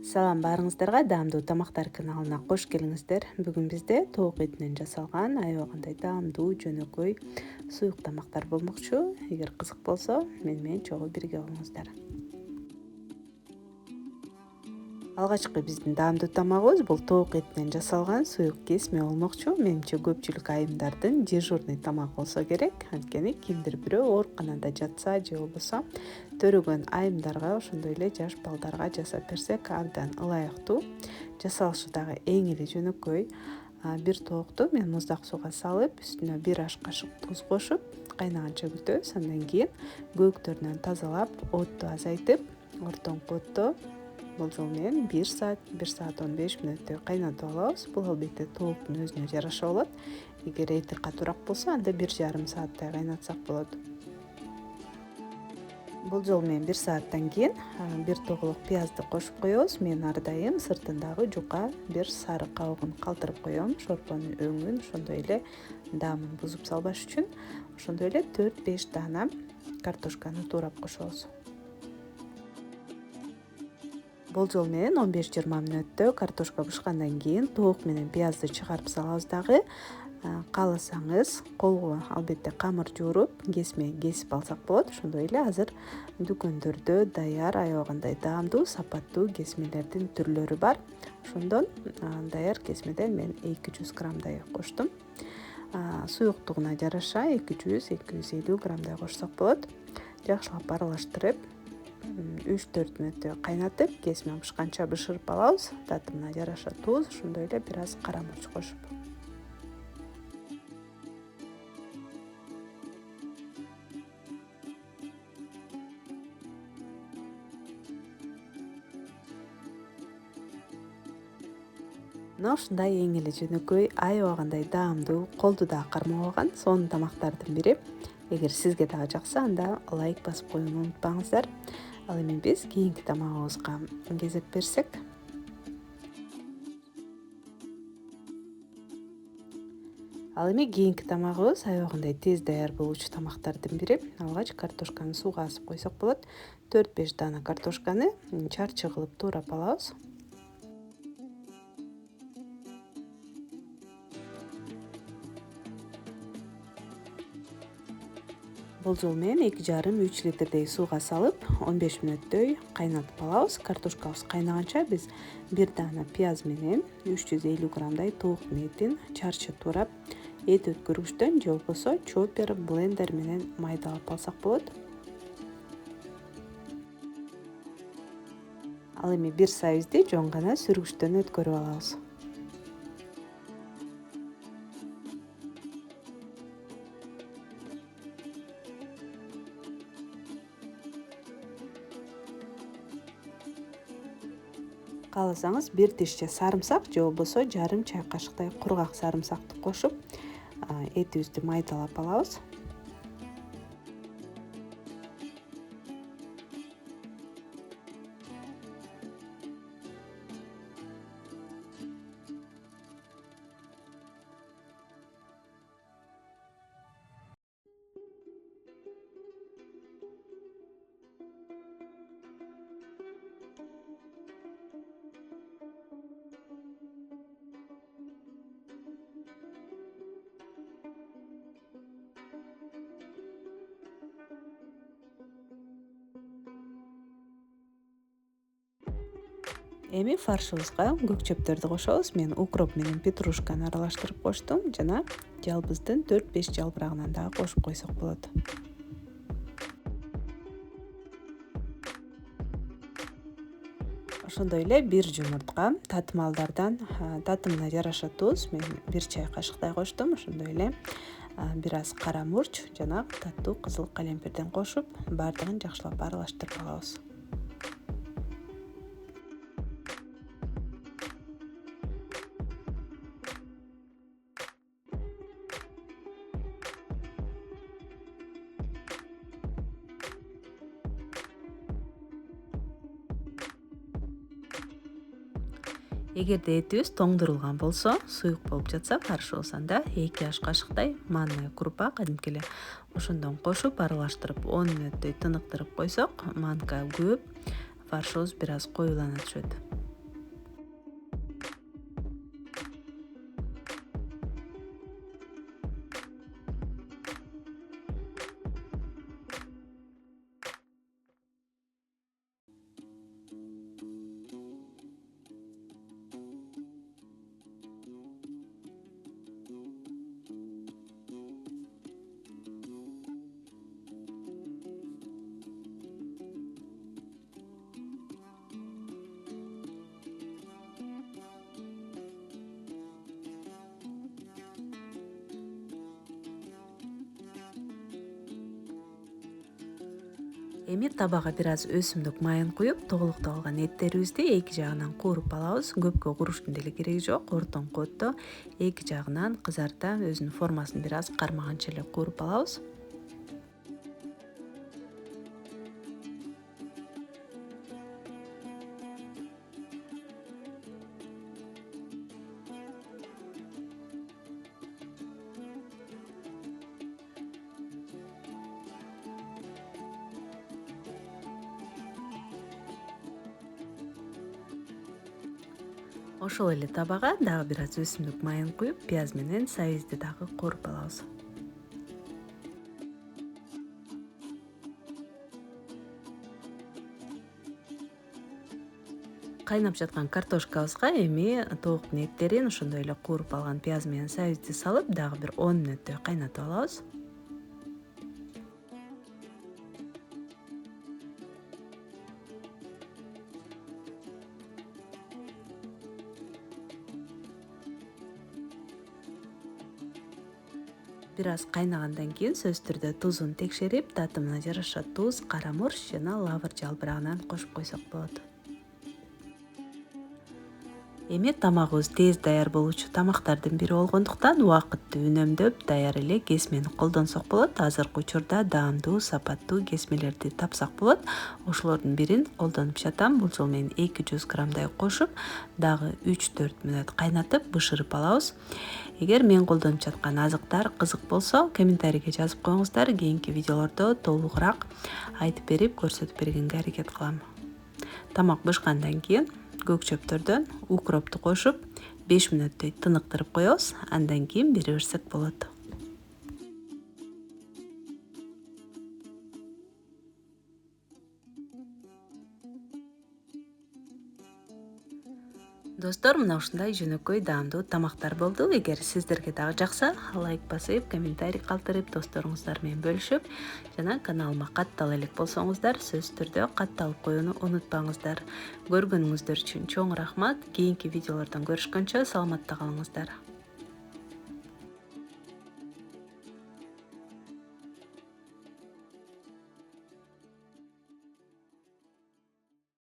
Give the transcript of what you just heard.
Салам барыңыздарга, даамдуу тамактар каналына кош келиңиздер. Бүгүн бизде тоок этинен жасалган аябагандай даамдуу, жөнөкөй суюк тамактар болмокчу. Эгер кызык болсо, менен чогуу бирге болуңуздар. Алгачкы биздин даамдуу тамагыбыз бул тоок этинен жасалган суюк кесме болмокчу. Менимче көпчүлүк айымдардын дежурный тамагы болсо керек. Анткени кимдир бирөө ооруканада жатса же болбосо төрөгөн айымдарга, ошондой эле жаш балдарга жасап берсек абдан ылайыктуу. Жасалышы дагы эң эле жөнөкөй. Бир тоокту мен муздак сууга салып, үстүнө 1 аш кашык туз кошуп, кайнаганча күтөбүз. Андан кийин көөктөрүнөн тазалап, отту азайтып, ортоңку отто бул жол менен 1 саат 15 мүнөттөй кайнатып алабыз. Бул албетте тооктун өзүнө жараша болот. Эгер этир катуураак болсо, анда 1,5 сааттай кайнатсак болот. Бул жол менен 1 сааттан кийин 1 тоголок пиязды кошуп коебуз. Мен ар дайым сыртындагы жука бир сары кабыгын калтырып коем, шорпонун өңүн, ошондой эле даамын бузуп салбаш үчүн. Ошондой эле 4-5 даана картошканы туурап кошобуз. Болжол менен 15-20 мүнөттө картошка бышкандан кийин тоок менен пиязды чыгарып салабыз дагы. Кааласаңыз колго албетте камыр жууруп, кесме кесип алсак болот. Ошондой эле азыр дүкөндөрдө даяр аябагандай даамдуу, сапаттуу кесмелердин түрлөрү бар. Ошондон даяр кесмеден мен 200 граммдай коштум. Суюктугуна жараша 200-250 граммдай кошсок болот. Жакшылап аралаштырып 3-4 мүнөттөй кайнатып, кесме бышканча бышырып алабыз. Татымына жараша туз, ошондой эле бир аз кара мурч кошуп. Мына ушундай эң эле жөнөкөй, аябагандай даамдуу, колду да кармабаган сонун тамактардын бири. Эгер сизге дагы жакса, анда лайк басып коюуну унутпаңыздар. Ал эми биз кийинки тамагыбызга кезек берсек. Ал эми кийинки тамагыбыз аябагандай тез даяр болуучу тамактардын бири. Алгач картошканы сууга асып койсок болот. 4-5 даана картошканы чарчы кылып туурап алабыз. Бул жол менен 2,5-3 литрдей сууга салып, 15 мүнөттөй кайнатып алабыз. Картошкабыз кайнаганча биз 1 даана пияз менен 350 граммдай тооктун этин чарчы туурап, эт өткөргүчтөн же болбосо чоппер, блендер менен майдалап алсак болот. Ал эми бир сайызды жон гана сүргүчтөн өткөрүп алабыз. Кааласаңыз 1 тишче сарымсак же болбосо жарым чай кашыктай кургак сарымсакты кошуп, этибизди майдалап алабыз. Эми фаршыбызга көк чөптөрдү кошобуз. Мен укроп менен петрушканы аралаштырып коштум жана жалбыздын 4-5 жалбырагынан дагы кошуп койсок болот. Ошондой эле 1 жумуртка, татымалдардан татымына жараша туз, мен 1 чай кашыктай коштум. Ошондой эле бир аз кара мурч жана таттуу кызыл калемпирден кошуп, баардыгын жакшылап аралаштырып алабыз. Эгерде этибиз тоңдурулган болсо, суюк болуп жатса, фаршыбыз анда 2 аш кашыктай манная крупа кадимки эле ошондон кошуп аралаштырып 10 мүнөттөй тыныктырып койсок, манка көп, фаршыбыз бир аз коюлана түшөт. Эми табага бир аз өсүмдүк майын куюп, толукталган эттерибизди эки жагынан кууруп алабыз. Көпкө кууруштун деле кереги жок. Ортоңку отто эки жагынан кызарта өзүнүн формасын бир аз кармаганча эле кууруп алабыз. Ошол эле табага дагы бир аз өсүмдүк майын куюп, пияз менен сабизди дагы кууруп алабыз. Кайнап жаткан картошкабызга эми тооктун эттерин ошондой эле кууруп алган пияз менен сабизди салып, дагы бир 10 мүнөттөй кайнатып алабыз. Бир аз кайнагандан кийин сөзсүз түрдө тузун текшерип, татымына жараша туз, кара мурч жана лавр жалбырагынан кошуп койсок болот. Эми тамагыбыз тез даяр болуучу тамактардын бири болгондуктан убакытты үнөмдөп, даяр эле кесмени колдонсок болот. Азыркы учурда даамдуу, сапаттуу кесмелерди тапсак болот. Ошолордун бирин колдонуп жатам. Бул жолу мен 200 граммдай кошуп, дагы 3-4 мүнөт кайнатып, бышырып алабыз. Эгер мен колдонуп жаткан азыктар кызык болсо, комментарийге жазып коюңуздар. Кийинки видеолордо толугураак айтып берип, көрсөтүп бергенге аракет кылам. Тамак бышкандан кийин көк чөптөрдөн укропту кошуп 5 мүнөттөй тыныктырып коебуз. Андан кийин бере берсек болот. Достор, мына ушундай жөнөкөй даамдуу тамактар болду. Эгер сиздерге дагы жакса, лайк басып, комментарий калтырып, досторуңуздар менен бөлүшүп, жана каналыма каттала элек болсоңуздар, сөзсүз түрдө катталып коюуну унутпаңыздар. Көргөнүңүздөр үчүн чоң рахмат. Кийинки видеолордон көрүшкөнчө саламатта калыңыздар.